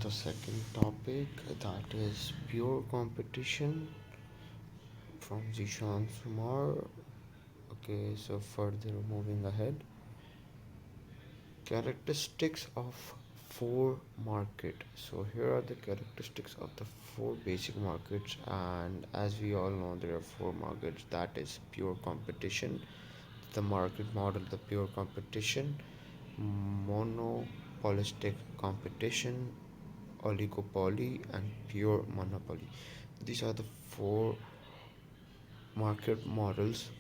the second topic, that is pure competition from Zishan Sumar. Okay, so further moving ahead, characteristics of four market. So here are the characteristics of the four basic markets, and as we all know, there are four markets. That is pure competition, the market model, the pure competition, monopolistic competition, oligopoly, and pure monopoly. These are the four market models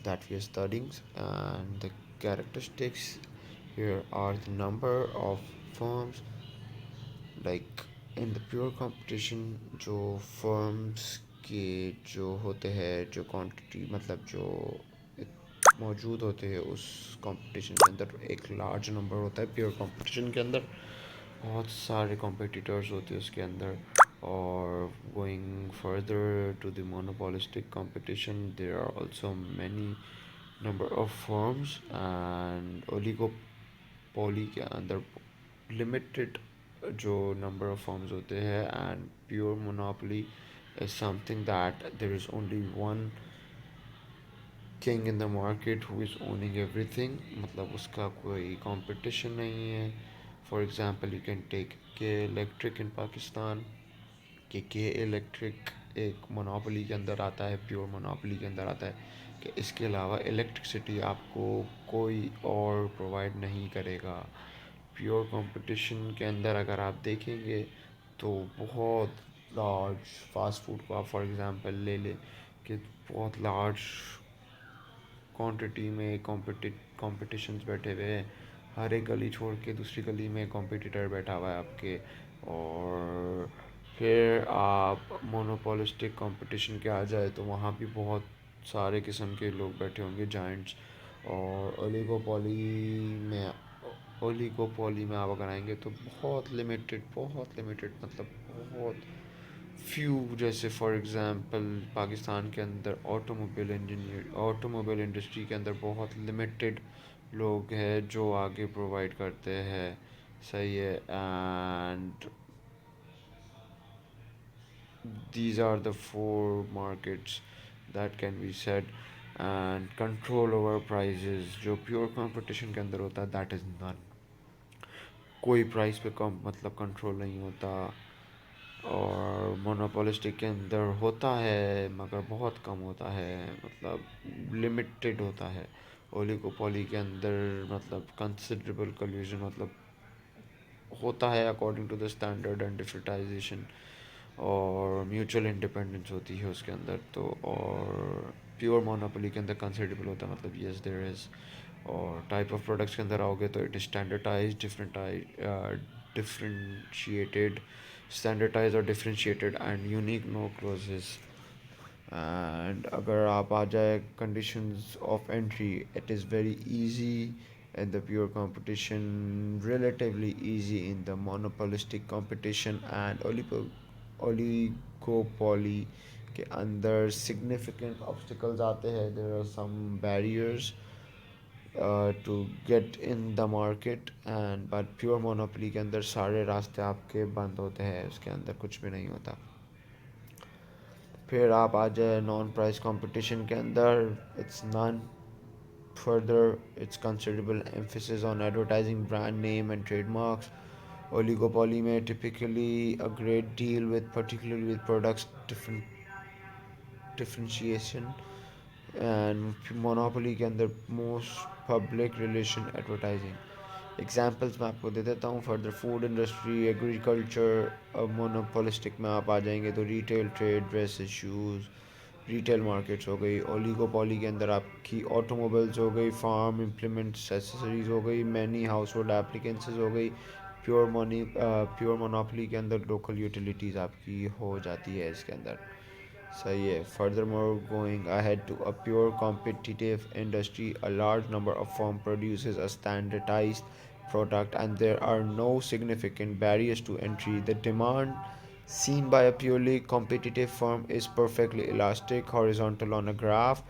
that we are studying, and the characteristics here are the number of firms. Like in the pure competition, जो firms के जो होते हैं, जो quantity मतलब जो मौजूद होते हैं उस कंपटीशन के अंदर एक लार्ज नंबर होता है। प्योर कंपटीशन के अंदर बहुत सारे कॉम्पिटिटर्स होते हैं उसके अंदर। और going further to the monopolistic competition, there are also many number of firms, and oligopoly के अंदर लिमिटेड जो नंबर ऑफ फर्म्स होते हैं। And pure monopoly is something that there is only one king in the market who is owning everything, मतलब उसका कोई competition नहीं है। For example, you can take K electric in Pakistan. K electric एक monopoly के अंदर आता है, प्योर मोनोपोली के अंदर आता है कि इसके अलावा इलेक्ट्रिसिटी आपको कोई और प्रोवाइड नहीं करेगा। प्योर कंपटीशन के अंदर अगर आप देखेंगे तो बहुत लार्ज फास्ट फूड को आप फॉर एग्जांपल ले लें कि बहुत लार्ज क्वांटिटी में कॉम्पिटिशन्स बैठे हुए हैं। हर एक गली छोड़ के दूसरी गली में कॉम्पिटिटर बैठा हुआ है आपके। और फिर आप मोनोपोलिस्टिक कंपटीशन के आ जाए तो वहाँ भी बहुत सारे किस्म के लोग बैठे होंगे, जाइंट्स। और ओलिगोपोली में आप अगर आएंगे तो बहुत लिमिटेड मतलब बहुत फ्यू। जैसे फॉर एग्ज़ाम्पल पाकिस्तान के अंदर ऑटोमोबाइल इंडस्ट्री के अंदर बहुत लिमिटेड लोग हैं जो आगे प्रोवाइड करते हैं। सही है। And these are the four markets that can be said. And control over prices जो प्योर कंपटीशन के अंदर होता है, दैट इज़ नन। कोई प्राइस पे कम मतलब कंट्रोल नहीं होता। और मोनोपोलिस्टिक के अंदर होता है मगर बहुत कम होता है, मतलब लिमिटेड होता है। ओलिगोपोली के अंदर मतलब कंसिडरेबल कल्यूजन मतलब होता है according to the standard and differentiation. और म्यूचुअल इंडिपेंडेंस होती है उसके अंदर तो। और प्योर मोनोपोली के अंदर कंसिडरेबल होता है, मतलब यस देयर इज़। और टाइप ऑफ प्रोडक्ट्स के अंदर आओगे तो इट इज़ डिफरेंशिएटेड स्टैंडर्डाइज और differentiated and unique, no closes. And अगर आप आ जाए conditions of entry, it is very easy in the pure competition, relatively easy in the monopolistic competition, and oligopoly के अंदर significant obstacles आते हैं। There are some barriers to get in the market, and but pure monopoly के अंदर सारे रास्ते आपके बंद होते हैं, उसके अंदर कुछ भी नहीं होता। फिर आप आ जाए नॉन प्राइस कंपटीशन के अंदर, it's none. Further, its considerable emphasis on advertising brand name and trademarks. Oligopoly may typically a great deal with, particularly with products differentiation, and monopoly के अंदर most public relation advertising. Examples मैं आपको दे देता हूँ। Further food industry, agriculture monopolistic में आप आ जाएंगे तो retail trade, dresses, shoes, retail markets हो गई। ओलिगोपोली के अंदर आपकी ऑटोमोबाइल्स हो गई, फार्म इम्प्लीमेंट्स, एसेसरीज हो गई, मैनी हाउस होल्ड एप्लीकेंसेस हो गई। प्योर मोनोपोली के अंदर लोकल यूटिलिटीज़ आपकी हो जाती है इसके अंदर। सही है। Furthermore, going ahead to a pure competitive industry, a large number of firms produces a standardized product and there are no significant barriers to entry. The demand seen by a purely competitive firm is perfectly elastic, horizontal on a graph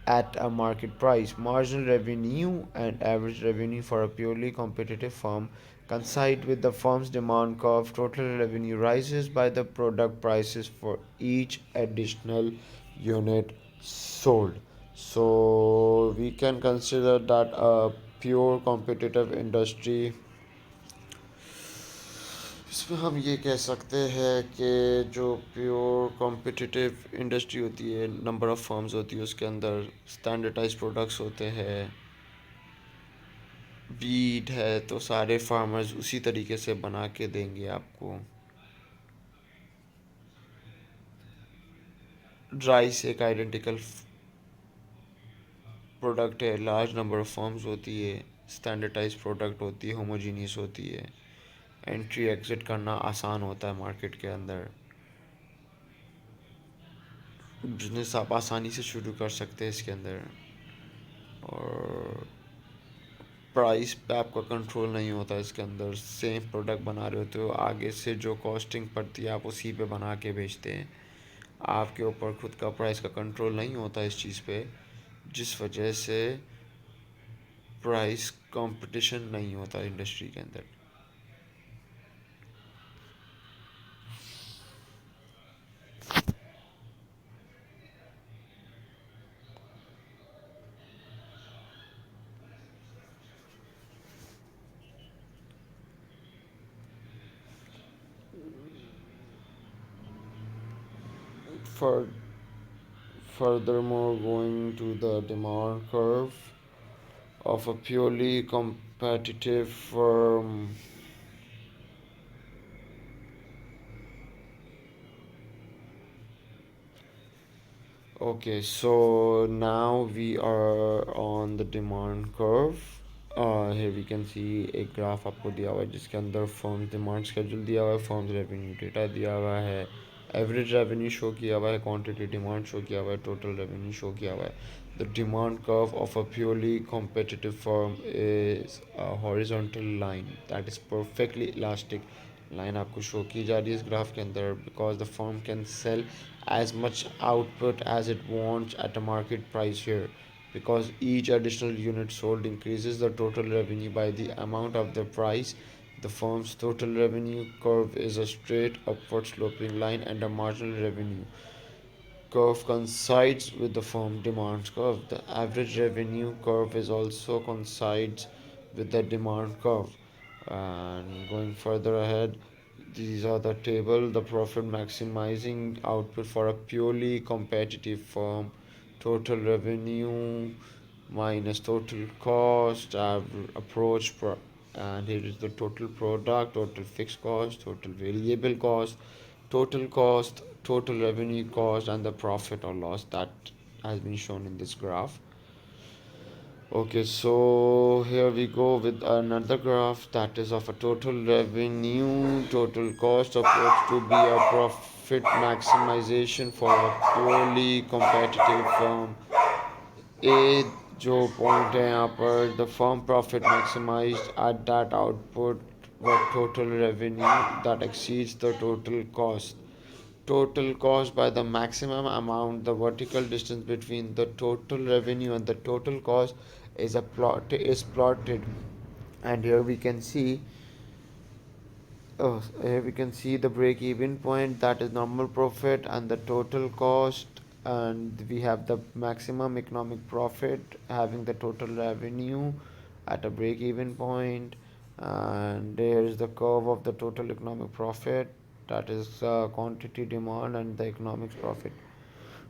at a market price. Marginal revenue and average revenue for a purely competitive firm coincide with the firm's demand curve. Total revenue rises by the product prices for each additional unit sold. So we can consider that a pure competitive industry, इसमें हम ये कह सकते हैं कि जो pure competitive industry होती है, नंबर ऑफ़ फर्म्स होती है, उसके अंदर स्टैंडर्डाइज प्रोडक्ट्स होते हैं। बीट है तो सारे फार्मर्स उसी तरीके से बना के देंगे आपको। राइस एक आइडेंटिकल प्रोडक्ट है, लार्ज नंबर ऑफ़ फर्म्स होती है, स्टैंडर्डाइज प्रोडक्ट होती है, होमोजीनियस होती है, एंट्री एग्ज़िट करना आसान होता है मार्केट के अंदर, बिजनेस आप आसानी से शुरू कर सकते हैं इसके अंदर। और प्राइस पे आपका कंट्रोल नहीं होता इसके अंदर। सेम प्रोडक्ट बना रहे होते हो, आगे से जो कॉस्टिंग पड़ती है आप उसी पे बना के बेचते हैं। आपके ऊपर खुद का प्राइस का कंट्रोल नहीं होता इस चीज़ पे, जिस वजह से प्राइस कंपटीशन नहीं होता इंडस्ट्री के अंदर। For furthermore, going to the demand curve of a purely competitive firm. Okay, so now we are on the demand curve. Here we can see एक ग्राफ आपको दिया हुआ है जिसके अंदर फर्म डिमांड शेड्यूल दिया हुआ है, फर्म्स रेवेन्यू डेटा दिया हुआ है, एवरेज रेवेन्यू शो किया हुआ है, क्वांटिटी डिमांड शो किया हुआ है, टोटल रेवेन्यू शो किया हुआ है। The demand curve of a purely competitive firm is a horizontal line that is perfectly elastic. Line आपको शो की जा रही है इस ग्राफ के अंदर, because the firm can sell as much output as it wants at a market price here, because each additional unit sold increases the total revenue by the amount of the price. The firm's total revenue curve is a straight upward sloping line, and a marginal revenue curve coincides with the firm demand curve. The average revenue curve is also coincides with the demand curve. And going further ahead, these are the table, the profit maximizing output for a purely competitive firm, total revenue minus total cost, approach, and here is the total product, total fixed cost, total variable cost, total cost, total revenue cost, and the profit or loss that has been shown in this graph. Okay, so here we go with another graph that is of a total revenue, total cost approach to be a profit maximization for a purely competitive firm. A जो point है यहाँ पर, the firm profit maximized at that output what total revenue that exceeds the total cost. Total cost by the maximum amount, the vertical distance between the total revenue and the total cost is plotted. And here we can see, here we can see the break even point, that is normal profit, and the total cost, and we have the maximum economic profit having the total revenue at a break even point. And there is the curve of the total economic profit, that is quantity demand and the economics profit.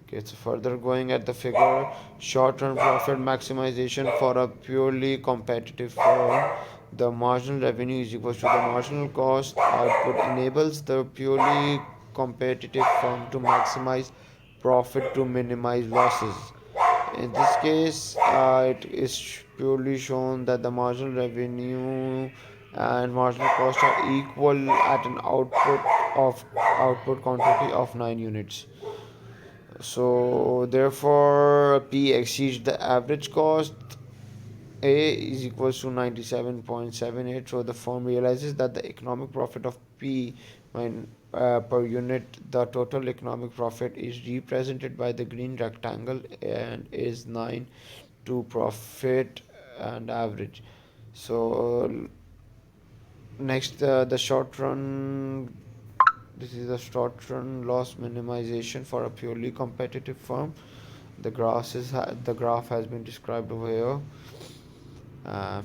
Okay, so further going at the figure, short-term profit maximization for a purely competitive firm, the marginal revenue is equal to the marginal cost. Output enables the purely competitive firm to maximize profit to minimize losses. In this case, it is purely shown that the marginal revenue and marginal cost are equal at an output quantity of 9 units. So therefore P exceeds the average cost. A is equals to 97.78. So the firm realizes that the economic profit of P when per unit, the total economic profit is represented by the green rectangle and is 9 to profit and average. So Next, the short run. This is a short run loss minimization for a purely competitive firm. The graph has been described over here.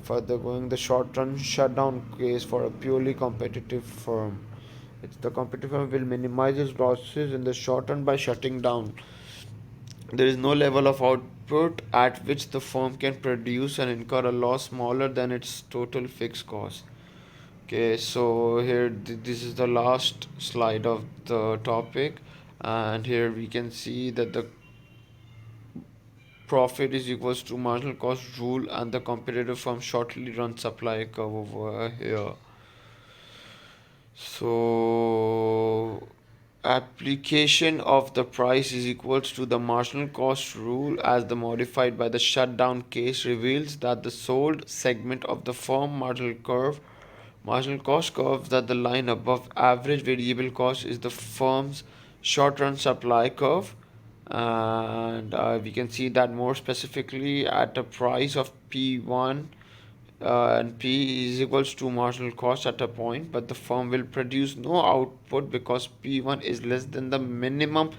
Further going, the short run shutdown case for a purely competitive firm. It's the competitive firm will minimize its losses in the short run by shutting down. There is no level of output at which the firm can produce and incur a loss smaller than its total fixed cost. Okay, so here this is the last slide of the topic, and here we can see that the profit is equals to marginal cost rule and the competitive firm shortly run supply curve over here. So application of the price is equals to the marginal cost rule as the modified by the shutdown case reveals that the sold segment of the firm marginal cost curve, that the line above average variable cost is the firm's short run supply curve, and we can see that more specifically at a price of P1, and P is equals to marginal cost at a point, but the firm will produce no output because P1 is less than the minimum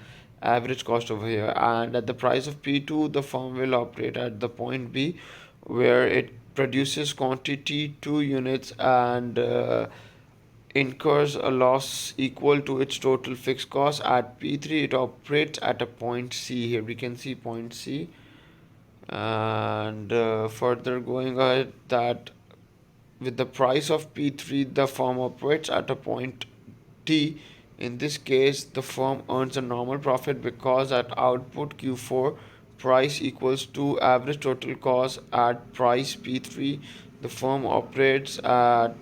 average cost over here, and at the price of P2 the firm will operate at the point B where it produces quantity 2 units and incurs a loss equal to its total fixed cost. At P3 it operates at a point C. Here we can see point C, and further going ahead, that with the price of P3 the firm operates at a point T. In this case the firm earns a normal profit because at output Q4 price equals to average total cost. At price P3 the firm operates at